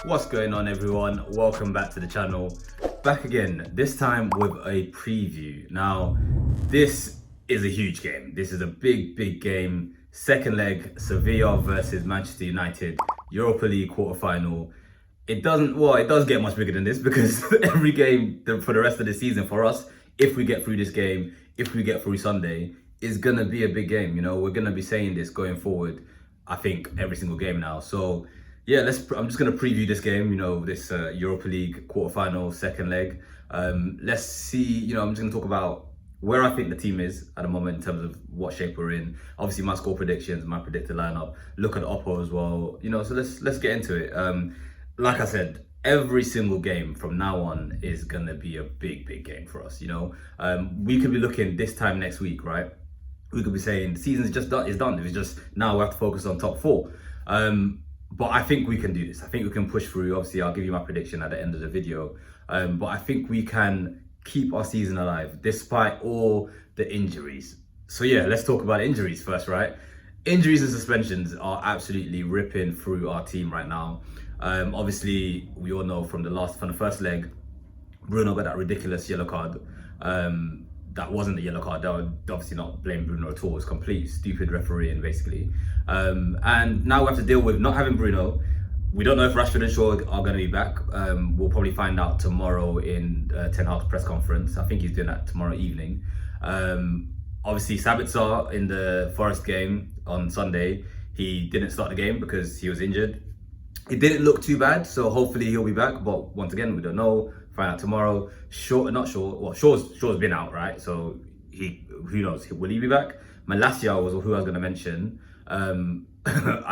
What's going on, everyone? Welcome back to the channel. Back again, this time with a preview. Now, this is a huge game. This is a big game. Second leg, Sevilla versus Manchester United, Europa League quarterfinal. It does get much bigger than this because every game for the rest of the season for us, if we get through this game, if we get through Sunday, is gonna be a big game. You know, we're gonna be saying this going forward, I think, every single game now. So yeah, I'm just gonna preview this game, you know, this Europa League quarterfinal second leg. Let's see, you know, I'm just gonna talk about where I think the team is at the moment in terms of what shape we're in. Obviously my score predictions, my predicted lineup, look at Oppo as well, you know, so let's get into it. Like I said, every single game from now on is gonna be a big game for us, you know. We could be looking this time next week, right? We could be saying the season's just done, it's done. It's just now we have to focus on top four. But I think we can do this. I think we can push through. Obviously, I'll give you my prediction at the end of the video. But I think we can keep our season alive despite all the injuries. So yeah, let's talk about injuries first, right? Injuries and suspensions are absolutely ripping through our team right now. Obviously, we all know from the first leg, Bruno got that ridiculous yellow card. That wasn't a yellow card. That would obviously not blame Bruno at all. It's complete stupid refereeing, basically. And now we have to deal with not having Bruno. We don't know if Rashford and Shaw are going to be back. We'll probably find out tomorrow in Ten Hag's press conference. I think he's doing that tomorrow evening. Obviously, SABITZER in the Forest game on Sunday, he didn't start the game because he was injured. It didn't look too bad, so hopefully he'll be back. But once again, we don't know. Find out tomorrow. Shaw's been out, right? So who knows? Will he be back? Malacia was who I was going to mention. I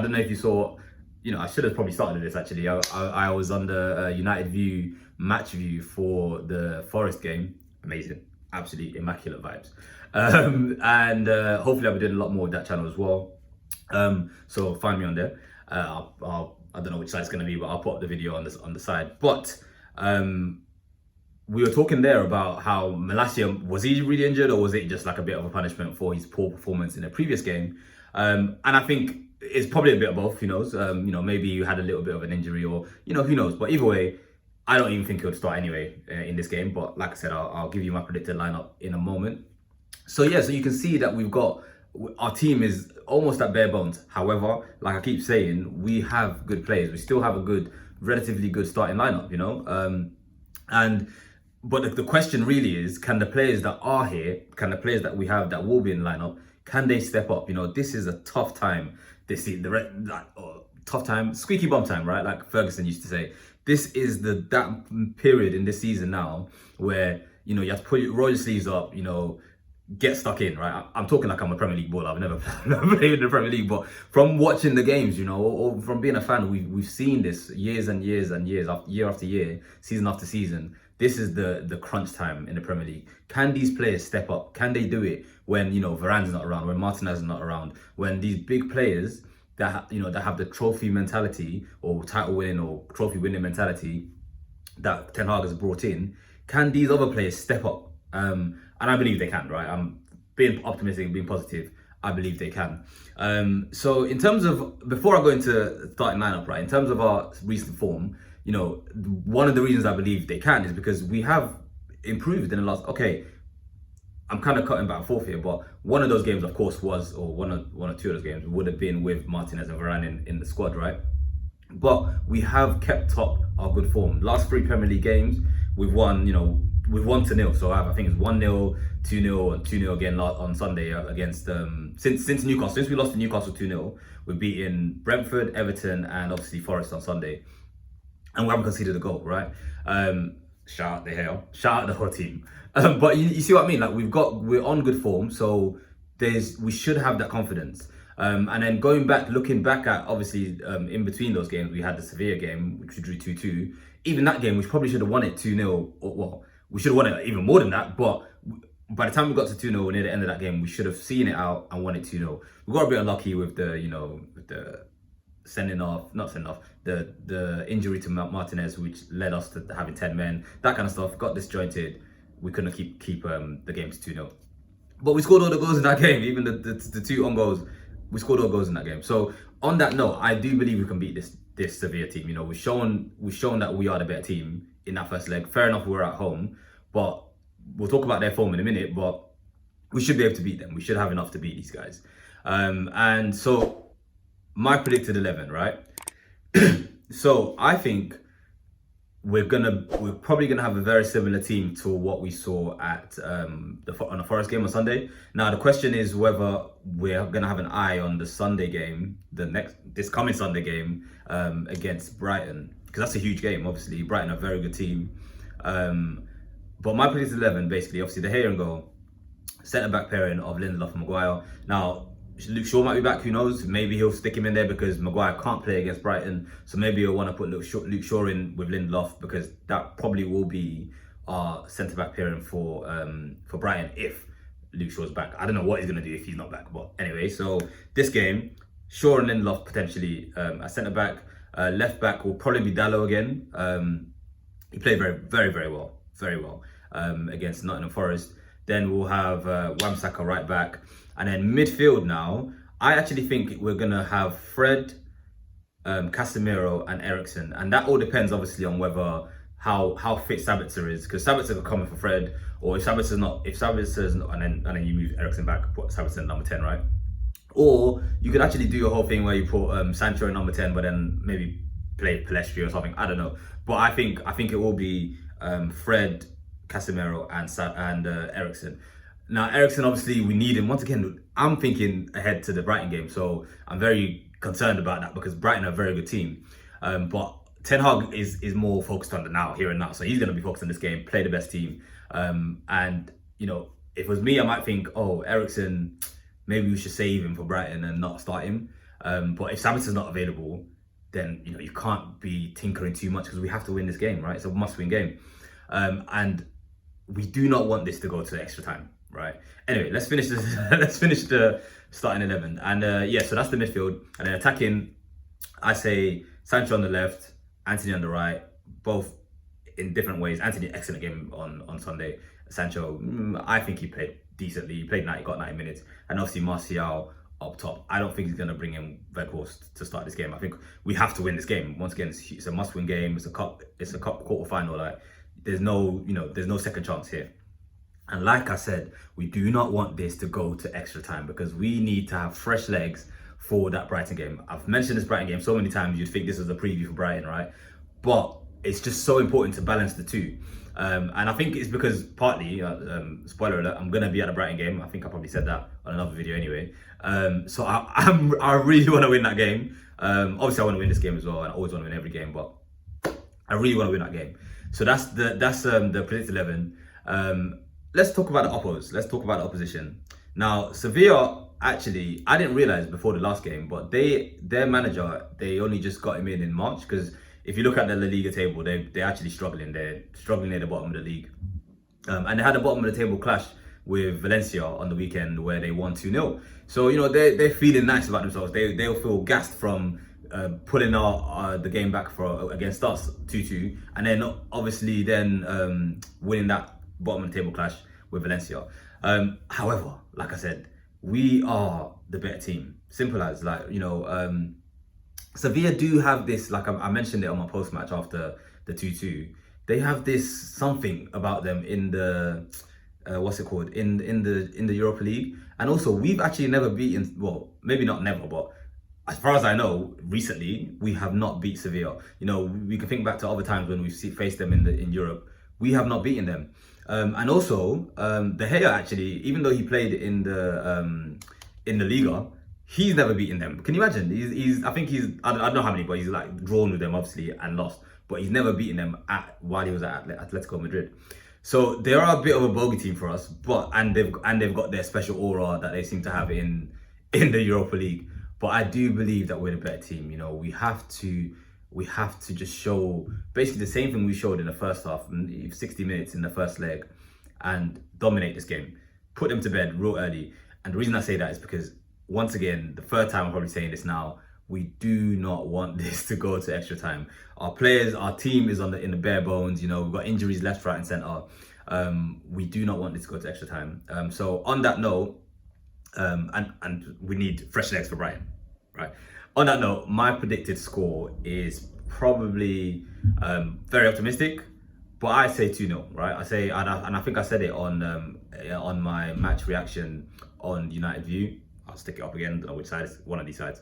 don't know if you saw. You know, I should have probably started this actually. I was on the United View match view for the Forest game. Amazing, absolutely immaculate vibes. And hopefully I'll be doing a lot more with that channel as well. So find me on there. I don't know which side it's going to be, but I'll put up the video on the side. But we were talking there about how Malacia, was he really injured or was it just like a bit of a punishment for his poor performance in the previous game? And I think it's probably a bit of both, who knows? You know, maybe you had a little bit of an injury or, you know, who knows? But either way, I don't even think he would start anyway in this game. But like I said, I'll give you my predicted lineup in a moment. So yeah, so you can see that our team is almost at bare bones. However, like I keep saying, we have good players. We still have a relatively good starting lineup, you know? But the question really is, can the players that are here, can the players that we have that will be in the lineup, can they step up? You know, this is a tough time. Tough time, squeaky bum time, right? Like Ferguson used to say. This is that period in this season now where, you know, you have to roll your sleeves up, you know, get stuck in, right? I'm talking like I'm a Premier League baller. I've never played in the Premier League, but from watching the games, you know, or from being a fan, we've seen this years and years, year after year, season after season. This is the crunch time in the Premier League. Can these players step up? Can they do it when, you know, Varane's not around, when Martinez is not around, when these big players that, you know, that have the trophy mentality or title winning or trophy winning mentality that Ten Hag has brought in, can these other players step up? And I believe they can, right? I'm being optimistic, being positive. I believe they can. So in terms of, before I go into starting lineup, right, in terms of our recent form, you know, one of the reasons I believe they can is because we have improved in the last, okay, I'm kind of cutting back and forth here, but one of those games, of course, was, or one or two of those games would have been with Martinez and Varane in the squad, right? But we have kept up our good form. Last 3 Premier League games, we've won, you know, we've won 2-0. So I think it's 1-0, 2-0, and 2-0 again on Sunday against, since Newcastle. Since we lost to Newcastle 2-0, we've beaten Brentford, Everton, and obviously Forest on Sunday. And we haven't conceded a goal, right? Shout out the whole team. But you see what I mean? Like we're on good form, so we should have that confidence. And then looking back at obviously in between those games, we had the Sevilla game, which we drew 2-2. Even that game, we probably should have won it 2-0. Well, we should have won it even more than that. But by the time we got to 2-0 near the end of that game, we should have seen it out and won it 2-0. We got a bit unlucky with the, you know, with the the injury to Martinez, which led us to having 10 men, that kind of stuff. Got disjointed. We couldn't keep the game to 2-0. But we scored all the goals in that game, even the 2 on goals. We scored all goals in that game. So on that note, I do believe we can beat this Sevilla team. You know, we've shown that we are the better team in that first leg. Fair enough, we're at home, but we'll talk about their form in a minute. But we should be able to beat them. We should have enough to beat these guys. And so my predicted 11, right? So I think we're probably gonna have a very similar team to what we saw at on the Forest game on Sunday. Now the question is whether we're gonna have an eye on the Sunday game, this coming Sunday game against Brighton, because that's a huge game. Obviously, Brighton are a very good team. But my predicted 11, basically, obviously, the Gea and goal, centre back pairing of Lindelof and Maguire. Now, Luke Shaw might be back, who knows? Maybe he'll stick him in there because Maguire can't play against Brighton. So maybe he'll want to put Luke Shaw in with Lindelof, because that probably will be our centre back pairing for Brighton if Luke Shaw's back. I don't know what he's going to do if he's not back. But anyway, so this game, Shaw and Lindelof potentially at centre back. Left back will probably be Dalot again. He played very, very, very well. Very well against Nottingham Forest. Then we'll have Wan-Bissaka right back. And then midfield now, I actually think we're going to have Fred, Casemiro and Eriksen. And that all depends, obviously, on whether how fit Sabitzer is. Because Sabitzer could come in for Fred. Or if Sabitzer's not, and then you move Eriksen back, put Sabitzer in number 10, right? Or you could actually do a whole thing where you put Sancho in number 10, but then maybe play Palestri or something. I don't know. But I think it will be Fred, Casemiro and Eriksen. Now, Eriksen, obviously, we need him. Once again, I'm thinking ahead to the Brighton game, so I'm very concerned about that because Brighton are a very good team. But Ten Hag is more focused on the now, here and now. So he's going to be focused on this game, play the best team. And, you know, if it was me, I might think, oh, Eriksen, maybe we should save him for Brighton and not start him. But if Sabitzer's not available, then, you know, you can't be tinkering too much because we have to win this game, right? It's a must-win game. And we do not want this to go to extra time. Right. Anyway, let's finish this. Let's finish the starting 11. And yeah, so that's the midfield. And then attacking, I say Sancho on the left, Anthony on the right, both in different ways. Anthony, excellent game on Sunday. Sancho, I think he played decently. He played 90, got 90 minutes. And obviously Martial up top. I don't think he's going to bring in Weghorst to start this game. I think we have to win this game. Once again, it's a must-win game. It's a cup quarter-final. Like, there's no second chance here. And like I said, we do not want this to go to extra time because we need to have fresh legs for that Brighton game. I've mentioned this Brighton game so many times, you'd think this is a preview for Brighton, right? But it's just so important to balance the two. And I think it's because partly, spoiler alert, I'm going to be at a Brighton game. I think I probably said that on another video anyway. So I really want to win that game. Obviously, I want to win this game as well. And I always want to win every game, but I really want to win that game. So that's the predicted 11. Let's talk about the oppos. Let's talk about the opposition. Now, Sevilla, actually, I didn't realize before the last game, but their manager, they only just got him in March, because if you look at the La Liga table, they're actually struggling. They're struggling near the bottom of the league. And they had a bottom of the table clash with Valencia on the weekend where they won 2-0. So, you know, they're feeling nice about themselves. They'll feel gassed from pulling the game back against us 2-2, and then obviously winning that bottom of the table clash with Valencia. However, like I said, we are the better team. Simple as, like, you know, Sevilla do have this, like I mentioned it on my post match after the 2-2. They have this something about them in the in the Europa League, and also we've actually never beaten. Well, maybe not never, but as far as I know, recently we have not beat Sevilla. You know, we can think back to other times when we've faced them in Europe. We have not beaten them. And also, De Gea actually, even though he played in the Liga, he's never beaten them. Can you imagine? I don't know how many, but he's like drawn with them obviously and lost. But he's never beaten them while he was at Atletico Madrid. So they are a bit of a bogey team for us, and they've got their special aura that they seem to have in the Europa League. But I do believe that we're the better team. You know, we have to just show basically the same thing we showed in the first half, 60 minutes in the first leg, and dominate this game. Put them to bed real early. And the reason I say that is because, once again, the third time I'm probably saying this now, we do not want this to go to extra time. Our players, our team is in the bare bones. You know, we've got injuries left, right, and centre. We do not want this to go to extra time. So on that note, and we need fresh legs for Brighton, right? On that note, my predicted score is probably very optimistic, but I say 2-0, right? I say, and I think I said it on my match reaction on United View. I'll stick it up again. Don't know which side. It's one of these sides.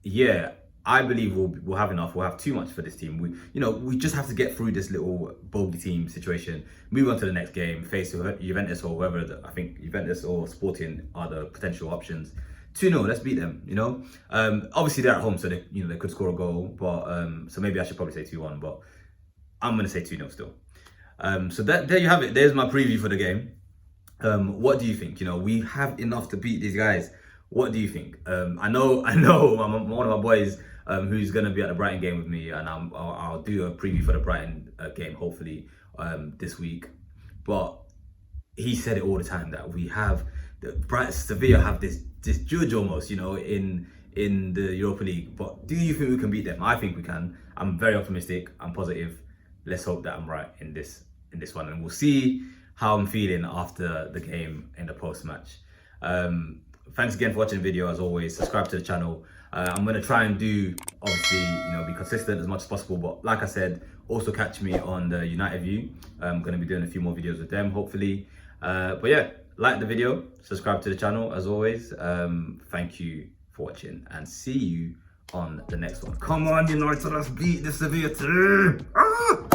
Yeah, I believe we'll have enough. We'll have too much for this team. We just have to get through this little bogey team situation. Move on to the next game. Face Juventus or whoever. I think Juventus or Sporting are the potential options. 2-0, let's beat them, Obviously they're at home, so they could score a goal, but so maybe I should probably say 2-1, but I'm gonna say 2-0 still. So there you have it. There's my preview for the game. What do you think? We have enough to beat these guys. What do you think? I know one of my boys who's gonna be at the Brighton game with me, and I'll do a preview for the Brighton game hopefully this week. But he said it all the time that we have Sevilla have this judge almost, in the Europa League. But do you think we can beat them? I think we can. I'm very optimistic. I'm positive. Let's hope that I'm right in this one, and we'll see how I'm feeling after the game in the post match. Thanks again for watching the video. As always, subscribe to the channel. I'm gonna try and do, obviously, be consistent as much as possible. But like I said, also catch me on the United View. I'm gonna be doing a few more videos with them, hopefully. But yeah, like the video, subscribe to the channel as always. Thank you for watching, and see you on the next one. Come on, United, let's beat the Sevilla team.